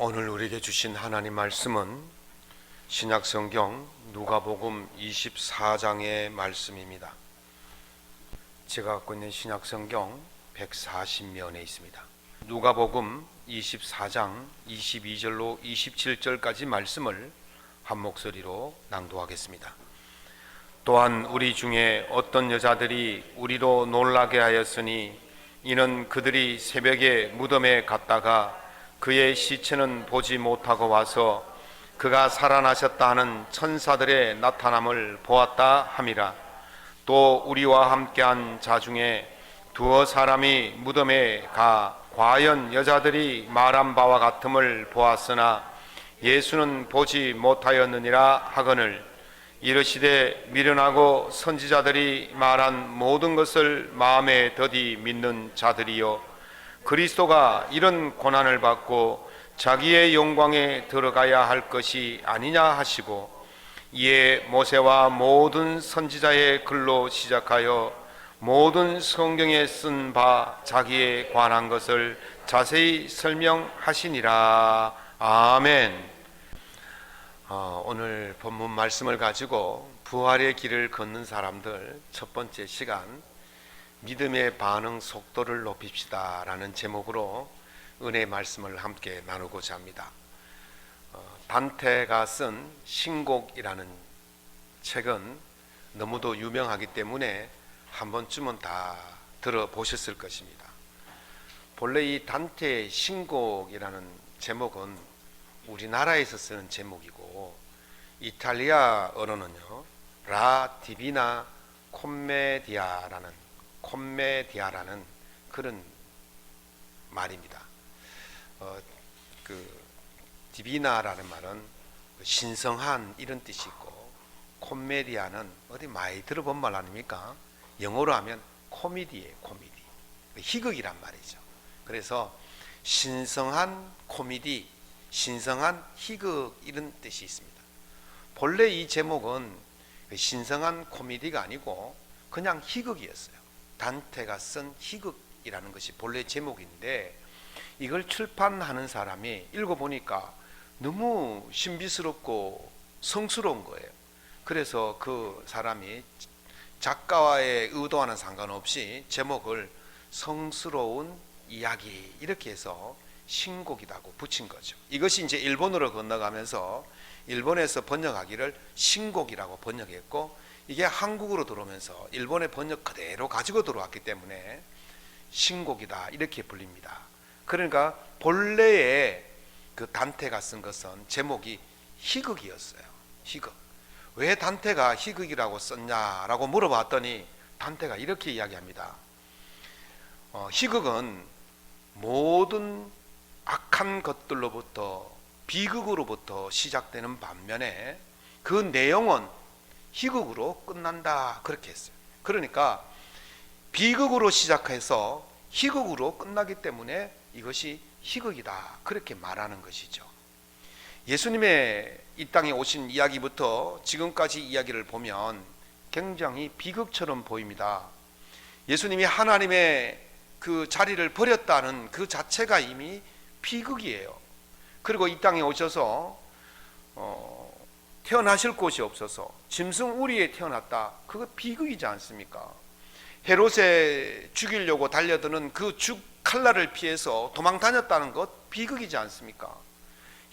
오늘 우리에게 주신 하나님 말씀은 신약성경 누가복음 24장의 말씀입니다. 제가 갖고 있는 신약성경 140면에 있습니다. 누가복음 24장 22절로 27절까지 말씀을 한 목소리로 낭독하겠습니다. 또한 우리 중에 어떤 여자들이 우리로 놀라게 하였으니 이는 그들이 새벽에 무덤에 갔다가 그의 시체는 보지 못하고 와서 그가 살아나셨다 하는 천사들의 나타남을 보았다 함이라. 또 우리와 함께한 자 중에 두어 사람이 무덤에 가 과연 여자들이 말한 바와 같음을 보았으나 예수는 보지 못하였느니라 하거늘, 이르시되 미련하고 선지자들이 말한 모든 것을 마음에 더디 믿는 자들이요, 그리스도가 이런 고난을 받고 자기의 영광에 들어가야 할 것이 아니냐 하시고, 이에 모세와 모든 선지자의 글로 시작하여 모든 성경에 쓴 바 자기에 관한 것을 자세히 설명하시니라. 아멘. 오늘 본문 말씀을 가지고 부활의 길을 걷는 사람들 첫 번째 시간, 믿음의 반응 속도를 높입시다 라는 제목으로 은혜의 말씀을 함께 나누고자 합니다. 단테가 쓴 신곡이라는 책은 너무도 유명하기 때문에 한 번쯤은 다 들어보셨을 것입니다. 본래 이 단테의 신곡이라는 제목은 우리나라에서 쓰는 제목이고, 이탈리아어로는요 라 디비나 콤메디아라는 그런 말입니다. 디비나라는 말은 신성한 이런 뜻이 있고, 콤메디아는 어디 많이 들어본 말 아닙니까? 영어로 하면 코미디예요. 코미디, 희극이란 말이죠. 그래서 신성한 코미디, 신성한 희극 이런 뜻이 있습니다. 본래 이 제목은 신성한 코미디가 아니고 그냥 희극이었어요. 단테가 쓴 희극이라는 것이 본래 제목인데, 이걸 출판하는 사람이 읽어보니까 너무 신비스럽고 성스러운 거예요. 그래서 그 사람이 작가와의 의도와는 상관없이 제목을 성스러운 이야기 이렇게 해서 신곡이라고 붙인 거죠. 이것이 이제 일본어로 건너가면서 일본에서 번역하기를 신곡이라고 번역했고, 이게 한국으로 들어오면서 일본의 번역 그대로 가지고 들어왔기 때문에 신곡이다 이렇게 불립니다. 그러니까 본래의 그 단테가 쓴 것은 제목이 희극이었어요. 희극. 왜 단테가 희극이라고 썼냐라고 물어봤더니 단테가 이렇게 이야기합니다. 희극은 모든 악한 것들로부터, 비극으로부터 시작되는 반면에 그 내용은 희극으로 끝난다 그렇게 했어요. 그러니까 비극으로 시작해서 희극으로 끝나기 때문에 이것이 희극이다 그렇게 말하는 것이죠. 예수님의 이 땅에 오신 이야기부터 지금까지 이야기를 보면 굉장히 비극처럼 보입니다. 예수님이 하나님의 그 자리를 버렸다는 그 자체가 이미 비극이에요. 그리고 이 땅에 오셔서 태어나실 곳이 없어서 짐승 우리에 태어났다, 그거 비극이지 않습니까? 헤롯에 죽이려고 달려드는 그 칼날을 피해서 도망 다녔다는 것 비극이지 않습니까?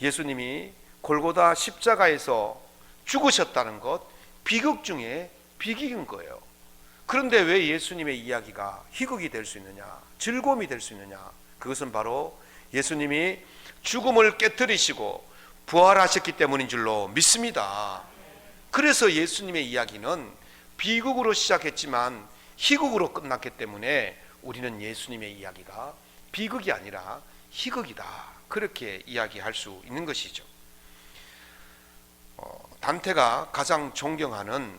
예수님이 골고다 십자가에서 죽으셨다는 것 비극 중에 비극인 거예요. 그런데 왜 예수님의 이야기가 희극이 될 수 있느냐, 즐거움이 될 수 있느냐? 그것은 바로 예수님이 죽음을 깨뜨리시고 부활하셨기 때문인 줄로 믿습니다. 그래서 예수님의 이야기는 비극으로 시작했지만 희극으로 끝났기 때문에 우리는 예수님의 이야기가 비극이 아니라 희극이다 그렇게 이야기할 수 있는 것이죠. 단테가 가장 존경하는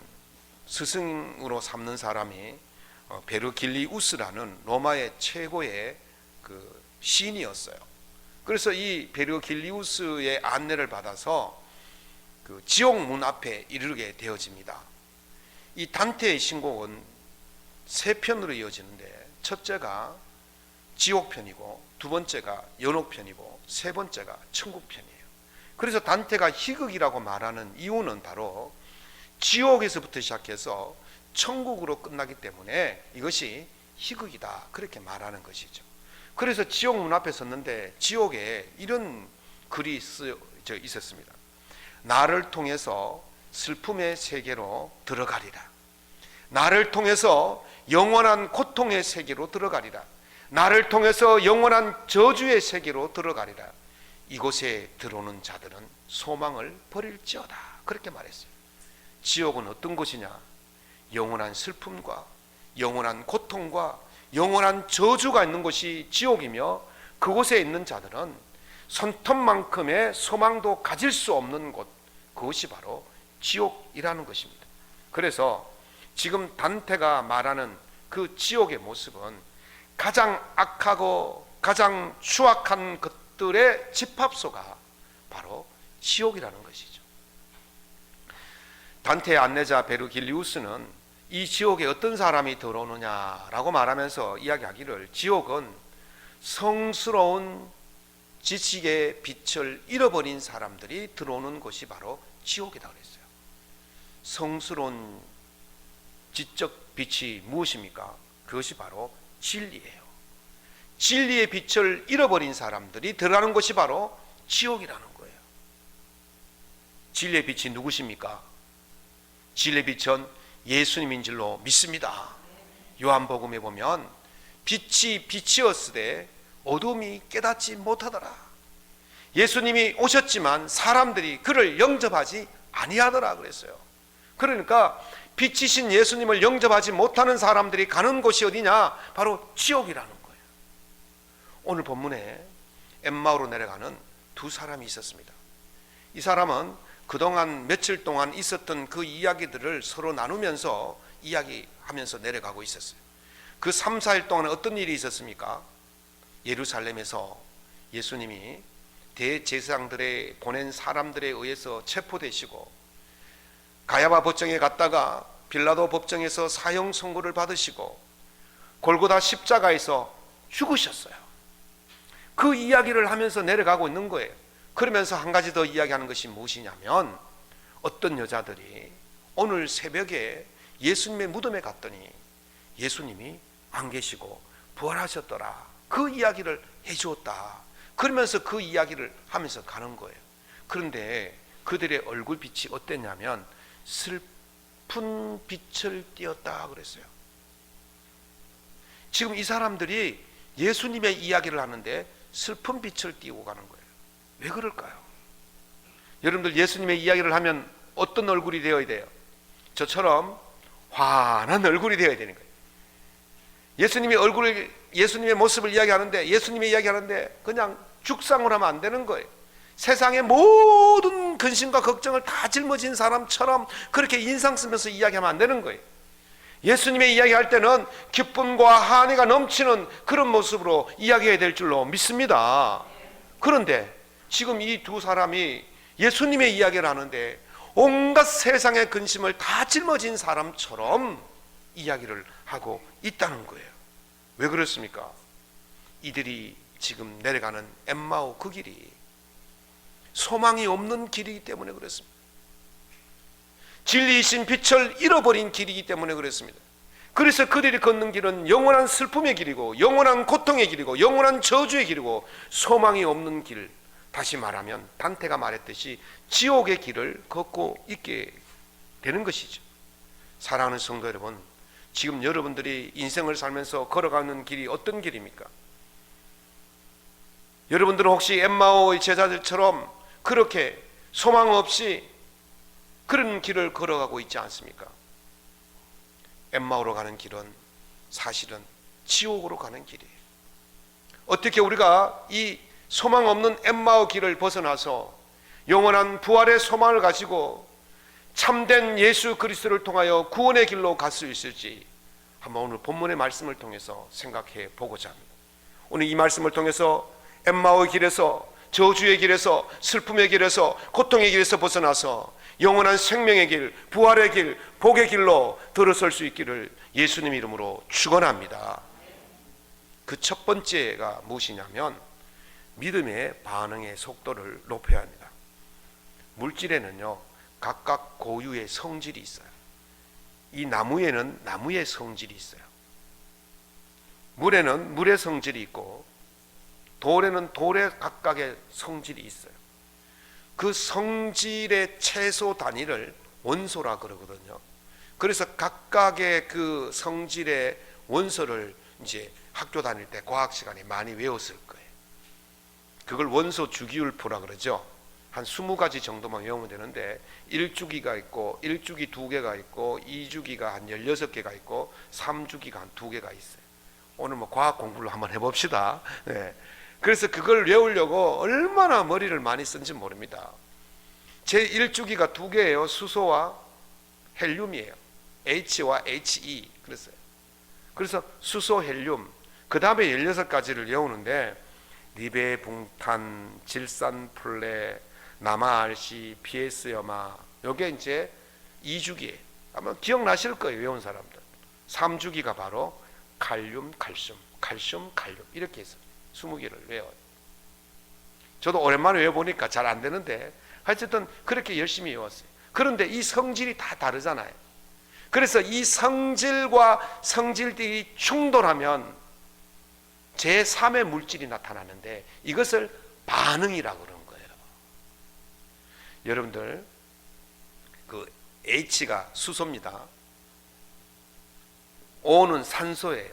스승으로 삼는 사람이 베르길리우스라는 로마의 최고의 그 시인이었어요. 그래서 이 베르길리우스의 안내를 받아서 그 지옥 문 앞에 이르게 되어집니다. 이 단테의 신곡은 세 편으로 이어지는데, 첫째가 지옥 편이고, 두 번째가 연옥 편이고, 세 번째가 천국 편이에요. 그래서 단테가 희극이라고 말하는 이유는 바로 지옥에서부터 시작해서 천국으로 끝나기 때문에 이것이 희극이다, 그렇게 말하는 것이죠. 그래서 지옥 문 앞에 섰는데 지옥에 이런 글이 쓰여져 있었습니다. 나를 통해서 슬픔의 세계로 들어가리라. 나를 통해서 영원한 고통의 세계로 들어가리라. 나를 통해서 영원한 저주의 세계로 들어가리라. 이곳에 들어오는 자들은 소망을 버릴지어다, 그렇게 말했어요. 지옥은 어떤 곳이냐? 영원한 슬픔과 영원한 고통과 영원한 저주가 있는 곳이 지옥이며, 그곳에 있는 자들은 손톱만큼의 소망도 가질 수 없는 곳, 그것이 바로 지옥이라는 것입니다. 그래서 지금 단테가 말하는 그 지옥의 모습은 가장 악하고 가장 추악한 것들의 집합소가 바로 지옥이라는 것이죠. 단테의 안내자 베르길리우스는 이 지옥에 어떤 사람이 들어오느냐라고 말하면서 이야기하기를, 지옥은 성스러운 지식의 빛을 잃어버린 사람들이 들어오는 곳이 바로 지옥이다 그랬어요. 성스러운 지적 빛이 무엇입니까? 그것이 바로 진리예요. 진리의 빛을 잃어버린 사람들이 들어가는 곳이 바로 지옥이라는 거예요. 진리의 빛이 누구십니까? 진리의 빛은 예수님인 줄로 믿습니다. 요한복음에 보면 빛이 빛이었으되 어둠이 깨닫지 못하더라. 예수님이 오셨지만 사람들이 그를 영접하지 아니하더라 그랬어요. 그러니까 빛이신 예수님을 영접하지 못하는 사람들이 가는 곳이 어디냐? 바로 지옥이라는 거예요. 오늘 본문에 엠마오로 내려가는 두 사람이 있었습니다. 이 사람은 그동안 며칠 동안 있었던 그 이야기들을 서로 나누면서 이야기하면서 내려가고 있었어요. 그 3, 4일 동안 어떤 일이 있었습니까? 예루살렘에서 예수님이 대제사장들의 보낸 사람들에 의해서 체포되시고, 가야바 법정에 갔다가 빌라도 법정에서 사형 선고를 받으시고, 골고다 십자가에서 죽으셨어요. 그 이야기를 하면서 내려가고 있는 거예요. 그러면서 한 가지 더 이야기하는 것이 무엇이냐면, 어떤 여자들이 오늘 새벽에 예수님의 무덤에 갔더니 예수님이 안 계시고 부활하셨더라, 그 이야기를 해주었다. 그러면서 그 이야기를 하면서 가는 거예요. 그런데 그들의 얼굴빛이 어땠냐면 슬픈 빛을 띠었다 그랬어요. 지금 이 사람들이 예수님의 이야기를 하는데 슬픈 빛을 띠고 가는 거예요. 왜 그럴까요? 여러분들 예수님의 이야기를 하면 어떤 얼굴이 되어야 돼요? 저처럼 환한 얼굴이 되어야 되는 거예요. 예수님의 모습을 이야기하는데, 예수님의 이야기하는데 그냥 죽상을 하면 안 되는 거예요. 세상의 모든 근심과 걱정을 다 짊어진 사람처럼 그렇게 인상 쓰면서 이야기하면 안 되는 거예요. 예수님의 이야기할 때는 기쁨과 한의가 넘치는 그런 모습으로 이야기해야 될 줄로 믿습니다. 그런데 지금 이 두 사람이 예수님의 이야기를 하는데 온갖 세상의 근심을 다 짊어진 사람처럼 이야기를 하고 있다는 거예요. 왜 그렇습니까? 이들이 지금 내려가는 엠마오 그 길이 소망이 없는 길이기 때문에 그렇습니다. 진리이신 빛을 잃어버린 길이기 때문에 그렇습니다. 그래서 그들이 걷는 길은 영원한 슬픔의 길이고, 영원한 고통의 길이고, 영원한 저주의 길이고, 소망이 없는 길, 다시 말하면 단테가 말했듯이 지옥의 길을 걷고 있게 되는 것이죠. 사랑하는 성도 여러분, 지금 여러분들이 인생을 살면서 걸어가는 길이 어떤 길입니까? 여러분들은 혹시 엠마오의 제자들처럼 그렇게 소망 없이 그런 길을 걸어가고 있지 않습니까? 엠마오로 가는 길은 사실은 지옥으로 가는 길이에요. 어떻게 우리가 이 소망 없는 엠마오 길을 벗어나서 영원한 부활의 소망을 가지고 참된 예수 그리스도를 통하여 구원의 길로 갈 수 있을지 한번 오늘 본문의 말씀을 통해서 생각해 보고자 합니다. 오늘 이 말씀을 통해서 엠마오의 길에서, 저주의 길에서, 슬픔의 길에서, 고통의 길에서 벗어나서 영원한 생명의 길, 부활의 길, 복의 길로 들어설 수 있기를 예수님 이름으로 축원합니다. 그 첫 번째가 무엇이냐면 믿음의 반응의 속도를 높여야 합니다. 물질에는요 각각 고유의 성질이 있어요. 이 나무에는 나무의 성질이 있어요. 물에는 물의 성질이 있고 돌에는 돌의 각각의 성질이 있어요. 그 성질의 최소 단위를 원소라 그러거든요. 그래서 각각의 그 성질의 원소를 이제 학교 다닐 때 과학 시간에 많이 외웠을 거예요. 그걸 원소 주기율표라 그러죠. 한 20가지 정도만 외우면 되는데 1주기가 있고 1주기 2개가 있고 2주기가 한 16개가 있고 3주기가 한 2개가 있어요. 오늘 뭐 과학 공부를 한번 해봅시다. 네. 그래서 그걸 외우려고 얼마나 머리를 많이 쓴지 모릅니다. 제 1주기가 2개예요. 수소와 헬륨이에요. H와 He. 그래서 수소, 헬륨, 그 다음에 16가지를 외우는데 리베붕탄, 질산플레, 남아알시, PS염화, 요게 이제 2주기에 아마 기억나실 거예요. 외운 사람들. 3주기가 바로 칼륨, 칼슘, 칼슘, 칼륨 이렇게 해서 20개를 외워요. 저도 오랜만에 외워보니까 잘 안 되는데 하여튼 그렇게 열심히 외웠어요. 그런데 이 성질이 다 다르잖아요. 그래서 이 성질과 성질들이 충돌하면 제3의 물질이 나타나는데 이것을 반응이라고 그러는 거예요. 여러분들 그 H가 수소입니다. O는 산소예요.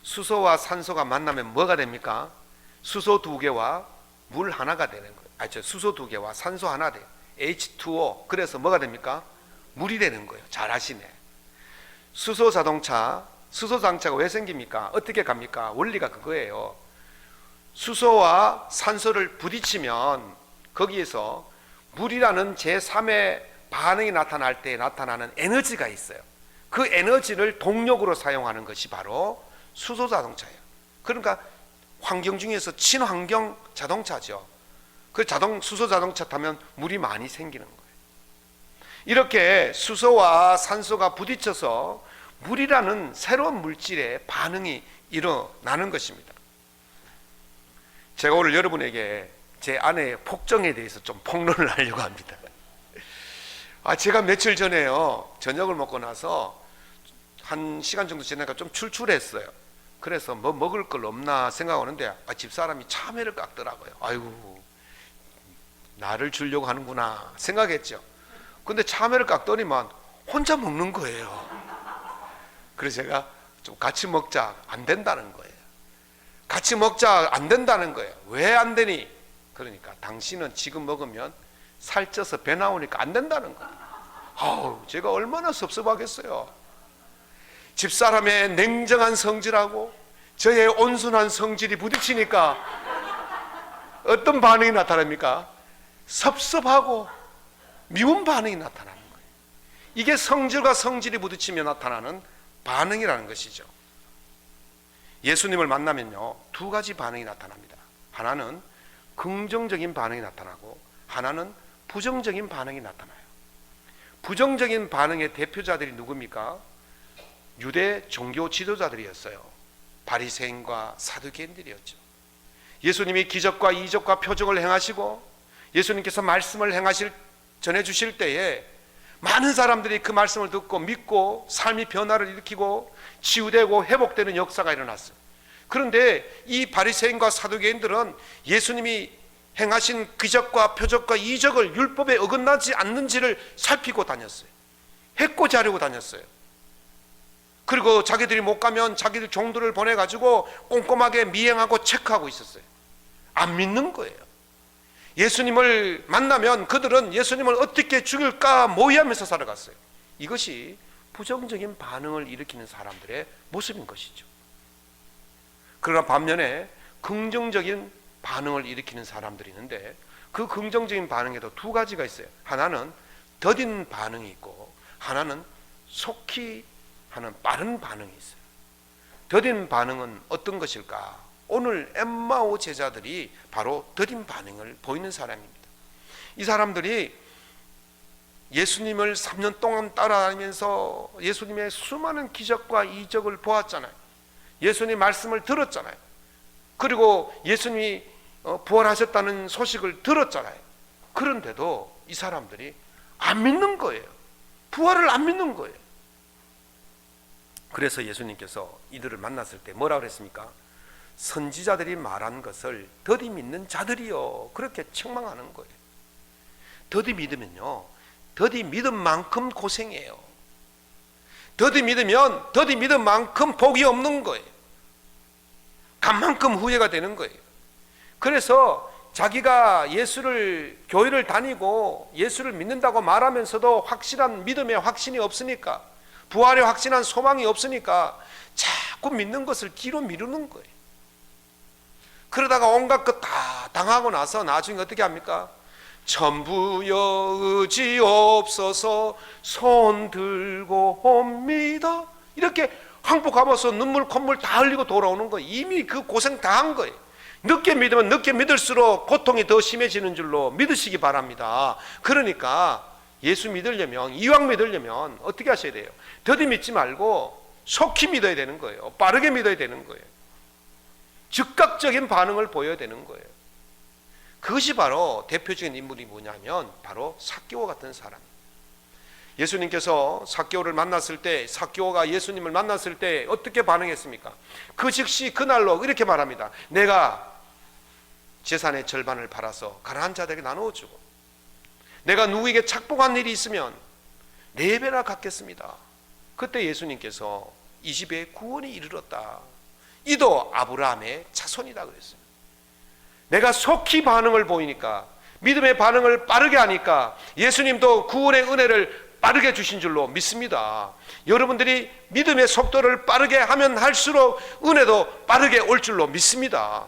수소와 산소가 만나면 뭐가 됩니까? 수소 2개와 물 하나가 되는 거예요. 수소 2개와 산소 하나 돼요. H2O. 그래서 뭐가 됩니까? 물이 되는 거예요. 잘 아시네. 수소 자동차가 왜 생깁니까? 어떻게 갑니까? 원리가 그거예요. 수소와 산소를 부딪히면 거기에서 물이라는 제3의 반응이 나타날 때 나타나는 에너지가 있어요. 그 에너지를 동력으로 사용하는 것이 바로 수소 자동차예요. 그러니까 환경 중에서 친환경 자동차죠. 그 수소 자동차 타면 물이 많이 생기는 거예요. 이렇게 수소와 산소가 부딪혀서 물이라는 새로운 물질의 반응이 일어나는 것입니다. 제가 오늘 여러분에게 제 아내의 폭정에 대해서 좀 폭로를 하려고 합니다. 제가 며칠 전에요 저녁을 먹고 나서 한 시간 정도 지나니까 좀 출출했어요. 그래서 뭐 먹을 걸 없나 생각하는데 집사람이 참외를 깎더라고요. 아이고 나를 주려고 하는구나 생각했죠. 근데 참외를 깎더니만 혼자 먹는 거예요. 그래서 제가 좀 같이 먹자. 안 된다는 거예요. 같이 먹자. 안 된다는 거예요. 왜 안 되니? 그러니까 당신은 지금 먹으면 살쪄서 배 나오니까 안 된다는 거예요. 제가 얼마나 섭섭하겠어요. 집사람의 냉정한 성질하고 저의 온순한 성질이 부딪히니까 어떤 반응이 나타납니까? 섭섭하고 미운 반응이 나타나는 거예요. 이게 성질과 성질이 부딪히며 나타나는 반응이라는 것이죠. 예수님을 만나면요 2가지 반응이 나타납니다. 하나는 긍정적인 반응이 나타나고 하나는 부정적인 반응이 나타나요. 부정적인 반응의 대표자들이 누굽니까? 유대 종교 지도자들이었어요. 바리새인과 사두개인들이었죠. 예수님이 기적과 이적과 표적을 행하시고 예수님께서 말씀을 전해주실 때에 많은 사람들이 그 말씀을 듣고 믿고 삶이 변화를 일으키고 치유되고 회복되는 역사가 일어났어요. 그런데 이 바리새인과 사두개인들은 예수님이 행하신 기적과 표적과 이적을 율법에 어긋나지 않는지를 살피고 다녔어요. 해코지 하려고 다녔어요. 그리고 자기들이 못 가면 자기들 종들을 보내가지고 꼼꼼하게 미행하고 체크하고 있었어요. 안 믿는 거예요. 예수님을 만나면 그들은 예수님을 어떻게 죽일까 모의하면서 살아갔어요. 이것이 부정적인 반응을 일으키는 사람들의 모습인 것이죠. 그러나 반면에 긍정적인 반응을 일으키는 사람들이 있는데 그 긍정적인 반응에도 2가지가 있어요. 하나는 더딘 반응이 있고 하나는 속히 하는 빠른 반응이 있어요. 더딘 반응은 어떤 것일까? 오늘 엠마오 제자들이 바로 더딘 반응을 보이는 사람입니다. 이 사람들이 예수님을 3년 동안 따라다니면서 예수님의 수많은 기적과 이적을 보았잖아요. 예수님 말씀을 들었잖아요. 그리고 예수님이 부활하셨다는 소식을 들었잖아요. 그런데도 이 사람들이 안 믿는 거예요. 부활을 안 믿는 거예요. 그래서 예수님께서 이들을 만났을 때 뭐라고 그랬습니까? 선지자들이 말한 것을 더디 믿는 자들이요, 그렇게 책망하는 거예요. 더디 믿으면요, 더디 믿은 만큼 고생해요. 더디 믿으면 더디 믿은 만큼 복이 없는 거예요. 간 만큼 후회가 되는 거예요. 그래서 자기가 교회를 다니고 예수를 믿는다고 말하면서도 확실한 믿음의 확신이 없으니까, 부활의 확신한 소망이 없으니까 자꾸 믿는 것을 뒤로 미루는 거예요. 그러다가 온갖 것 다 당하고 나서 나중에 어떻게 합니까? 천부여 의지없어서 손 들고 옵니다, 이렇게 항복하면서 눈물 콧물 다 흘리고 돌아오는 거예요. 이미 그 고생 다 한 거예요. 늦게 믿으면 늦게 믿을수록 고통이 더 심해지는 줄로 믿으시기 바랍니다. 그러니까 예수 믿으려면, 이왕 믿으려면 어떻게 하셔야 돼요? 더디 믿지 말고 속히 믿어야 되는 거예요. 빠르게 믿어야 되는 거예요. 즉각적인 반응을 보여야 되는 거예요. 그것이 바로 대표적인 인물이 뭐냐면 바로 삭개오 같은 사람. 예수님께서 삭개오를 만났을 때, 삭개오가 예수님을 만났을 때 어떻게 반응했습니까? 그 즉시 그날로 이렇게 말합니다. 내가 재산의 절반을 팔아서 가난한 자들에게 나누어주고, 내가 누구에게 착복한 일이 있으면 4배나 갚겠습니다. 그때 예수님께서 이 집에 구원이 이르렀다. 이도 아브라함의 자손이다 그랬어요. 내가 속히 반응을 보이니까, 믿음의 반응을 빠르게 하니까 예수님도 구원의 은혜를 빠르게 주신 줄로 믿습니다. 여러분들이 믿음의 속도를 빠르게 하면 할수록 은혜도 빠르게 올 줄로 믿습니다.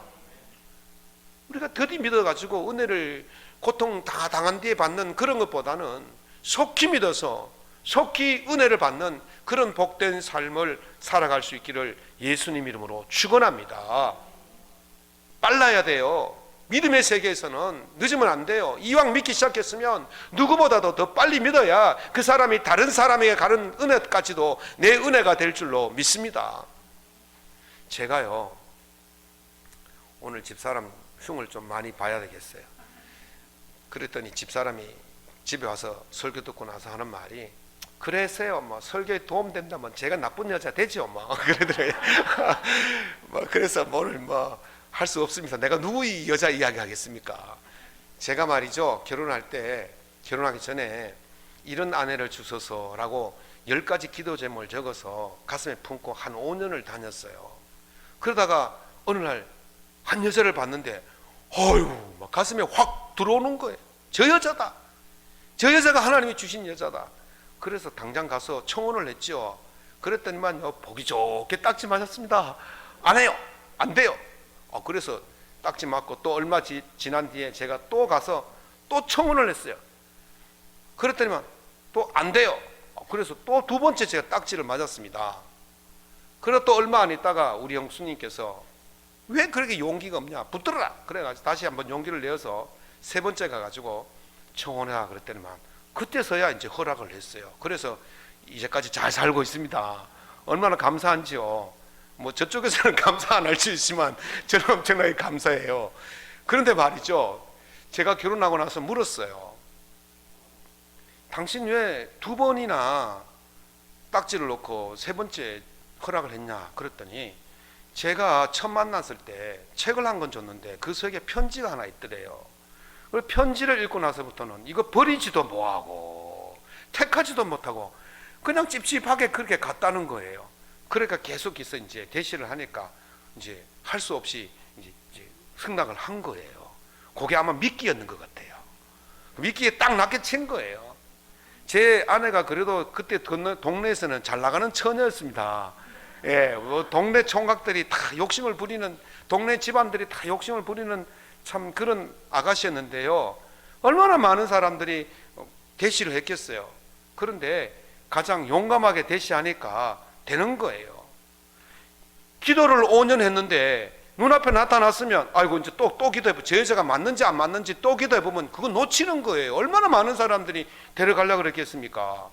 우리가 더디 믿어가지고 은혜를 고통 다 당한 뒤에 받는 그런 것보다는 속히 믿어서 속히 은혜를 받는 그런 복된 삶을 살아갈 수 있기를 예수님 이름으로 축원합니다. 빨라야 돼요. 믿음의 세계에서는 늦으면 안 돼요. 이왕 믿기 시작했으면 누구보다도 더 빨리 믿어야 그 사람이 다른 사람에게 가는 은혜까지도 내 은혜가 될 줄로 믿습니다. 제가요, 오늘 집사람 흉을 좀 많이 봐야 되겠어요. 그랬더니 집사람이 집에 와서 설교 듣고 나서 하는 말이, 그래서요, 뭐 설교에 도움된다면 제가 나쁜 여자 되죠, 뭐 그러더래요. 뭐 그래서 오늘 뭐 할 수 없습니다. 내가 누구의 여자 이야기 하겠습니까? 제가 말이죠, 결혼하기 전에 이런 아내를 주소서라고 10가지 기도 제목을 적어서 가슴에 품고 한 5년을 다녔어요. 그러다가 어느 날 한 여자를 봤는데 막 가슴에 확 들어오는 거예요. 저 여자다. 저 여자가 하나님이 주신 여자다. 그래서 당장 가서 청혼을 했죠. 그랬더니만요, 보기 좋게 딱지 맞았습니다. 안 해요. 안 돼요. 그래서 딱지 맞고 또 얼마 지난 뒤에 제가 또 가서 또 청혼을 했어요. 그랬더니만 또 안 돼요. 그래서 또 2번째 제가 딱지를 맞았습니다. 그리고 또 얼마 안 있다가 우리 형수님께서 왜 그렇게 용기가 없냐, 붙들어라. 그래가지고 다시 한번 용기를 내어서 3번째 가가지고 청혼해라 그랬더니만 그때서야 이제 허락을 했어요. 그래서 이제까지 잘 살고 있습니다. 얼마나 감사한지요. 뭐 저쪽에서는 감사 안 할 수 있지만 저는 엄청나게 감사해요. 그런데 말이죠, 제가 결혼하고 나서 물었어요. 당신 왜 2번이나 딱지를 놓고 3번째 허락을 했냐 그랬더니, 제가 처음 만났을 때 책을 한 권 줬는데 그 속에 편지가 하나 있더래요. 그 편지를 읽고 나서부터는 이거 버리지도 뭐하고 택하지도 못하고 그냥 찝찝하게 그렇게 갔다는 거예요. 그러니까 계속해서 이제 대시를 하니까 이제 할 수 없이 이제 승낙을 한 거예요. 그게 아마 미끼였는 것 같아요. 미끼에 딱 낚여 친 거예요. 제 아내가 그래도 그때 동네에서는 잘 나가는 처녀였습니다. 예, 동네 총각들이 다 욕심을 부리는, 동네 집안들이 다 욕심을 부리는 참 그런 아가씨였는데요. 얼마나 많은 사람들이 대시를 했겠어요. 그런데 가장 용감하게 대시하니까 되는 거예요. 기도를 5년 했는데 눈앞에 나타났으면 아이고 이제 또 기도해보면 저 여자가 맞는지 안 맞는지 또 기도해보면 그거 놓치는 거예요. 얼마나 많은 사람들이 데려가려고 그랬겠습니까?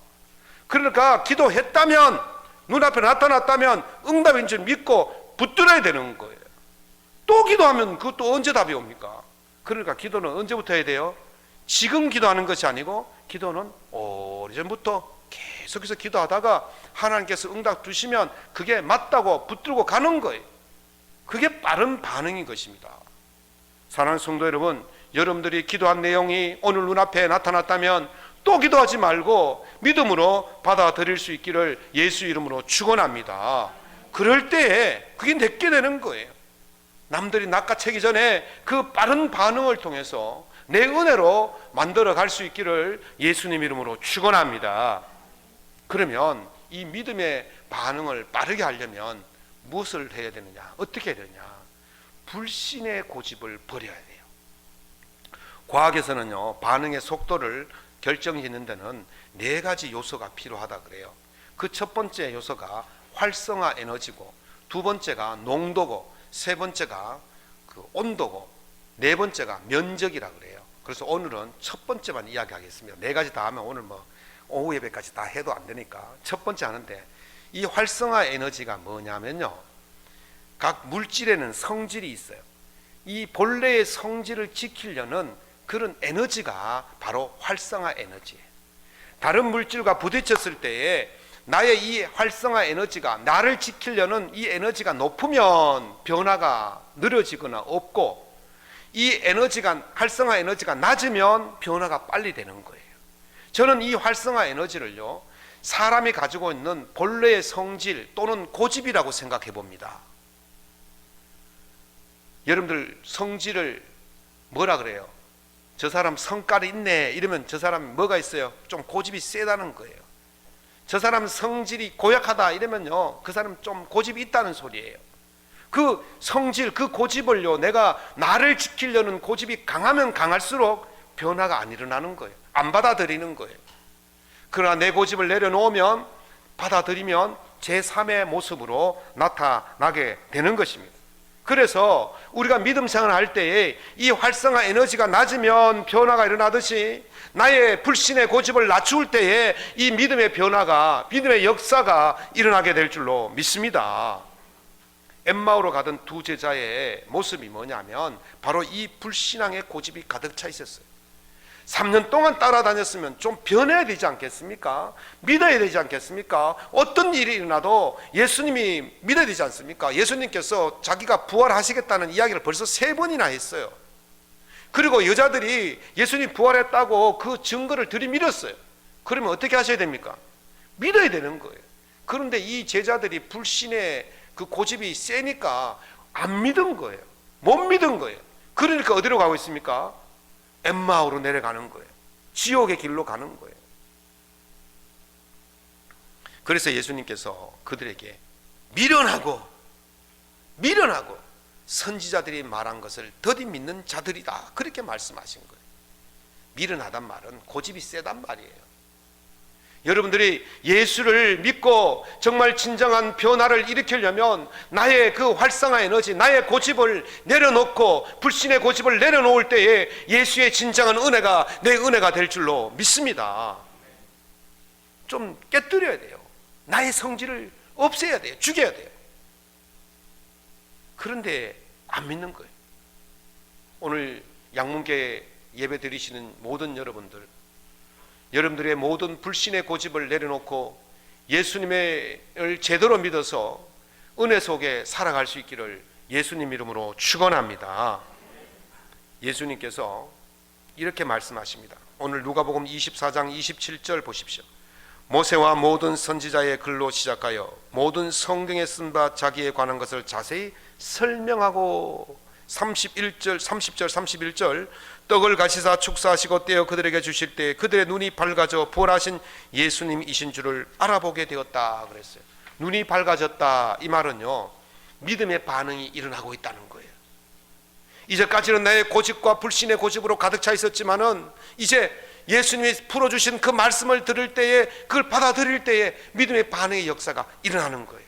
그러니까 기도했다면, 눈앞에 나타났다면 응답인 줄 믿고 붙들어야 되는 거예요. 또 기도하면 그것도 언제 답이 옵니까? 그러니까 기도는 언제부터 해야 돼요? 지금 기도하는 것이 아니고 기도는 오래전부터 계속해서 기도하다가 하나님께서 응답 주시면 그게 맞다고 붙들고 가는 거예요. 그게 빠른 반응인 것입니다. 사랑하는 성도 여러분, 여러분들이 기도한 내용이 오늘 눈앞에 나타났다면 또 기도하지 말고 믿음으로 받아들일 수 있기를 예수 이름으로 축원합니다. 그럴 때에 그게 내게 되는 거예요. 남들이 낚아채기 전에 그 빠른 반응을 통해서 내 은혜로 만들어 갈 수 있기를 예수님 이름으로 축원합니다. 그러면 이 믿음의 반응을 빠르게 하려면 무엇을 해야 되느냐? 어떻게 해야 되느냐? 불신의 고집을 버려야 돼요. 과학에서는요, 반응의 속도를 결정짓는 데는 4가지 요소가 필요하다 그래요. 그 첫 번째 요소가 활성화 에너지고, 두 번째가 농도고, 세 번째가 그 온도고, 네 번째가 면적이라 그래요. 그래서 오늘은 첫 번째만 이야기하겠습니다. 4가지 다 하면 오늘 오후 예배까지 다 해도 안 되니까 첫 번째 하는데, 이 활성화 에너지가 뭐냐면요, 각 물질에는 성질이 있어요. 이 본래의 성질을 지키려는 그런 에너지가 바로 활성화 에너지예요. 다른 물질과 부딪혔을 때에 나의 이 활성화 에너지가, 나를 지키려는 이 에너지가 높으면 변화가 느려지거나 없고, 이 에너지가, 활성화 에너지가 낮으면 변화가 빨리 되는 거예요. 저는 이 활성화 에너지를요, 사람이 가지고 있는 본래의 성질 또는 고집이라고 생각해 봅니다. 여러분들 성질을 뭐라 그래요? 저 사람 성깔이 있네 이러면 저 사람이 뭐가 있어요? 좀 고집이 세다는 거예요. 저 사람 성질이 고약하다 이러면요, 그 사람 좀 고집이 있다는 소리예요. 그 성질, 그 고집을요, 내가 나를 지키려는 고집이 강하면 강할수록 변화가 안 일어나는 거예요. 안 받아들이는 거예요. 그러나 내 고집을 내려놓으면, 받아들이면 제3의 모습으로 나타나게 되는 것입니다. 그래서 우리가 믿음 생활을 할 때에 이 활성화 에너지가 낮으면 변화가 일어나듯이, 나의 불신의 고집을 낮출 때에 이 믿음의 변화가, 믿음의 역사가 일어나게 될 줄로 믿습니다. 엠마오로 가던 두 제자의 모습이 뭐냐면 바로 이 불신앙의 고집이 가득 차 있었어요. 3년 동안 따라다녔으면 좀 변해야 되지 않겠습니까? 믿어야 되지 않겠습니까? 어떤 일이 일어나도 예수님이 믿어야 되지 않습니까? 예수님께서 자기가 부활하시겠다는 이야기를 벌써 3번이나 했어요. 그리고 여자들이 예수님 부활했다고 그 증거를 들이밀었어요. 그러면 어떻게 하셔야 됩니까? 믿어야 되는 거예요. 그런데 이 제자들이 불신의 그 고집이 세니까 안 믿은 거예요. 못 믿은 거예요. 그러니까 어디로 가고 있습니까? 엠마오로 내려가는 거예요. 지옥의 길로 가는 거예요. 그래서 예수님께서 그들에게 미련하고 선지자들이 말한 것을 더디 믿는 자들이다, 그렇게 말씀하신 거예요. 미련하단 말은 고집이 세단 말이에요. 여러분들이 예수를 믿고 정말 진정한 변화를 일으키려면 나의 그 활성화 에너지, 나의 고집을 내려놓고, 불신의 고집을 내려놓을 때에 예수의 진정한 은혜가 내 은혜가 될 줄로 믿습니다. 좀 깨뜨려야 돼요. 나의 성질을 없애야 돼요. 죽여야 돼요. 그런데 안 믿는 거예요. 오늘 양문교회 예배 드리시는 모든 여러분들의 모든 불신의 고집을 내려놓고 예수님을 제대로 믿어서 은혜 속에 살아갈 수 있기를 예수님 이름으로 축원합니다. 예수님께서 이렇게 말씀하십니다. 오늘 누가복음 24장 27절 보십시오. 모세와 모든 선지자의 글로 시작하여 모든 성경에 쓴 바 자기에 관한 것을 자세히 설명하고, 30절 31절 떡을 가시사 축사하시고 떼어 그들에게 주실 때 그들의 눈이 밝아져 부활하신 예수님이신 줄을 알아보게 되었다 그랬어요. 눈이 밝아졌다, 이 말은요, 믿음의 반응이 일어나고 있다는 거예요. 이제까지는 나의 고집과 불신의 고집으로 가득 차 있었지만은 이제 예수님이 풀어주신 그 말씀을 들을 때에, 그걸 받아들일 때에 믿음의 반응의 역사가 일어나는 거예요.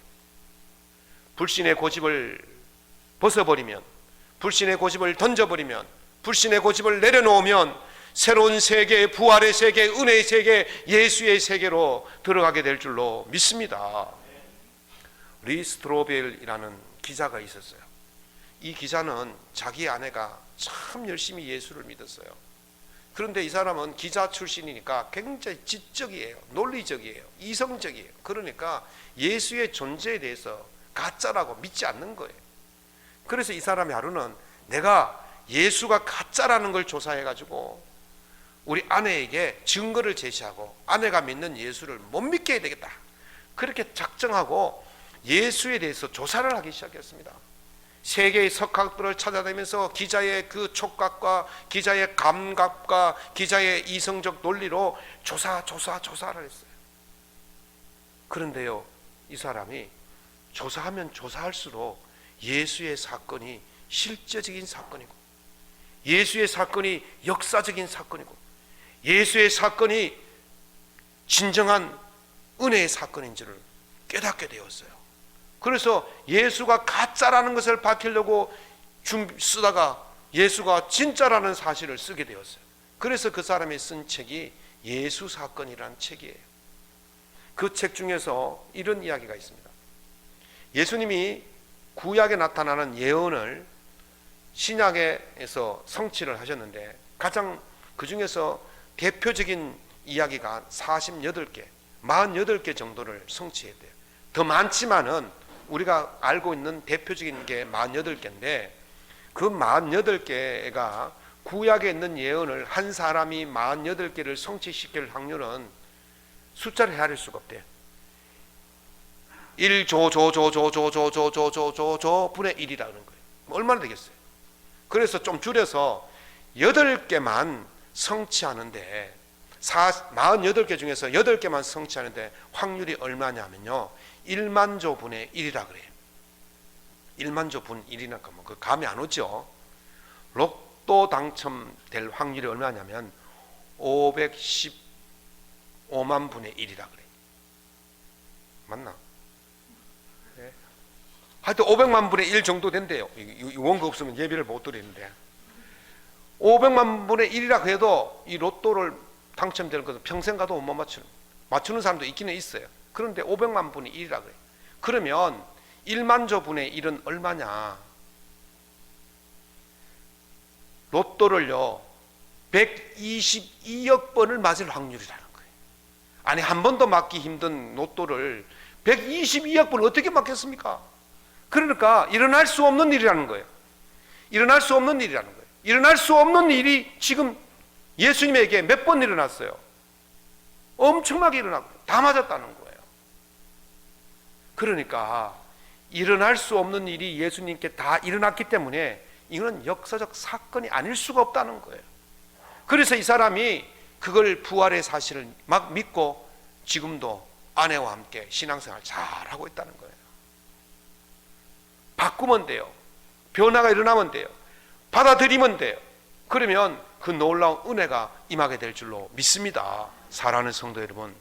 불신의 고집을 벗어버리면, 불신의 고집을 던져버리면, 불신의 고집을 내려놓으면 새로운 세계, 부활의 세계, 은혜의 세계, 예수의 세계로 들어가게 될 줄로 믿습니다. 리 스트로벨이라는 기자가 있었어요. 이 기자는 자기 아내가 참 열심히 예수를 믿었어요. 그런데 이 사람은 기자 출신이니까 굉장히 지적이에요. 논리적이에요. 이성적이에요. 그러니까 예수의 존재에 대해서 가짜라고 믿지 않는 거예요. 그래서 이 사람이 하루는 내가 예수가 가짜라는 걸 조사해가지고 우리 아내에게 증거를 제시하고 아내가 믿는 예수를 못 믿게 해야 되겠다. 그렇게 작정하고 예수에 대해서 조사를 하기 시작했습니다. 세계의 석학들을 찾아다니면서 기자의 그 촉각과 기자의 감각과 기자의 이성적 논리로 조사를 했어요. 그런데요, 이 사람이 조사하면 조사할수록 예수의 사건이 실제적인 사건이고 예수의 사건이 역사적인 사건이고 예수의 사건이 진정한 은혜의 사건인 줄을 깨닫게 되었어요. 그래서 예수가 가짜라는 것을 밝히려고 쓰다가 예수가 진짜라는 사실을 쓰게 되었어요. 그래서 그 사람이 쓴 책이 예수 사건이라는 책이에요. 그 책 중에서 이런 이야기가 있습니다. 예수님이 구약에 나타나는 예언을 신약에서 성취를 하셨는데 가장 그 중에서 대표적인 이야기가 48개, 48개 정도를 성취했대요. 더 많지만은 우리가 알고 있는 대표적인 게 48개인데 그 48개가 구약에 있는 예언을 한 사람이 48개를 성취시킬 확률은 숫자를 헤아릴 수가 없대요. 1조 분의 1이라는 거예요. 얼마나 되겠어요? 그래서 좀 줄여서 8개만 성취하는데 48개 중에서 8개만 성취하는데 확률이 얼마냐면요 1만조 분의 1이라 그래요. 1만조 분 1이니까 뭐 그 감이 안 오죠. 로또 당첨될 확률이 얼마냐면 515만 분의 1이라 그래요. 맞나? 네. 하여튼 500만 분의 1 정도 된대요. 원고 없으면 예비를 못 드리는데 500만 분의 1이라 해도 이 로또를 당첨되는 것은 평생 가도 못 맞추는 사람도 있기는 있어요. 그런데 500만 분의 1이라 그래요. 그러면 1만조 분의 1은 얼마냐? 로또를요 122억 번을 맞을 확률이라는 거예요. 아니 한 번도 맞기 힘든 로또를 122억 번 어떻게 맞겠습니까? 그러니까 일어날 수 없는 일이라는 거예요. 일어날 수 없는 일이라는 거예요. 일어날 수 없는 일이 지금 예수님에게 몇 번 일어났어요? 엄청나게 일어나고 다 맞았다는 거예요. 그러니까 일어날 수 없는 일이 예수님께 다 일어났기 때문에 이건 역사적 사건이 아닐 수가 없다는 거예요. 그래서 이 사람이 그걸 부활의 사실을 막 믿고 지금도 아내와 함께 신앙생활 잘하고 있다는 거예요. 바꾸면 돼요. 변화가 일어나면 돼요. 받아들이면 돼요. 그러면 그 놀라운 은혜가 임하게 될 줄로 믿습니다. 사랑하는 성도 여러분,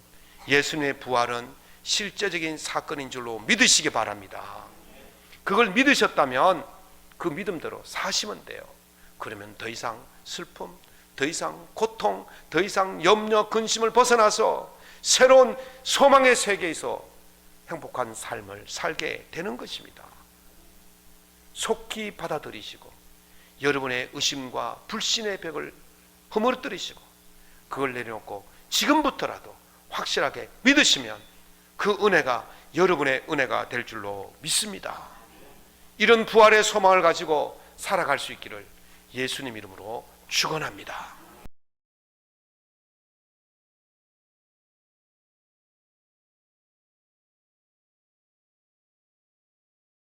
예수님의 부활은 실제적인 사건인 줄로 믿으시기 바랍니다. 그걸 믿으셨다면 그 믿음대로 사시면 돼요. 그러면 더 이상 슬픔, 더 이상 고통, 더 이상 염려, 근심을 벗어나서 새로운 소망의 세계에서 행복한 삶을 살게 되는 것입니다. 속히 받아들이시고 여러분의 의심과 불신의 벽을 허물어뜨리시고 그걸 내려놓고 지금부터라도 확실하게 믿으시면 그 은혜가 여러분의 은혜가 될 줄로 믿습니다. 이런 부활의 소망을 가지고 살아갈 수 있기를 예수님 이름으로 축원합니다.